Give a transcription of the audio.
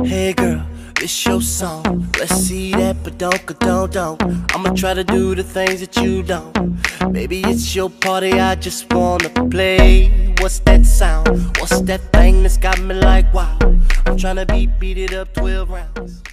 Hey girl, it's your song. Let's see that, but don't. I'ma try to do the things that you don't. Baby, it's your party, I just wanna play. What's that sound? What's that thing that's got me like wow? I'm tryna beat it up 12 rounds.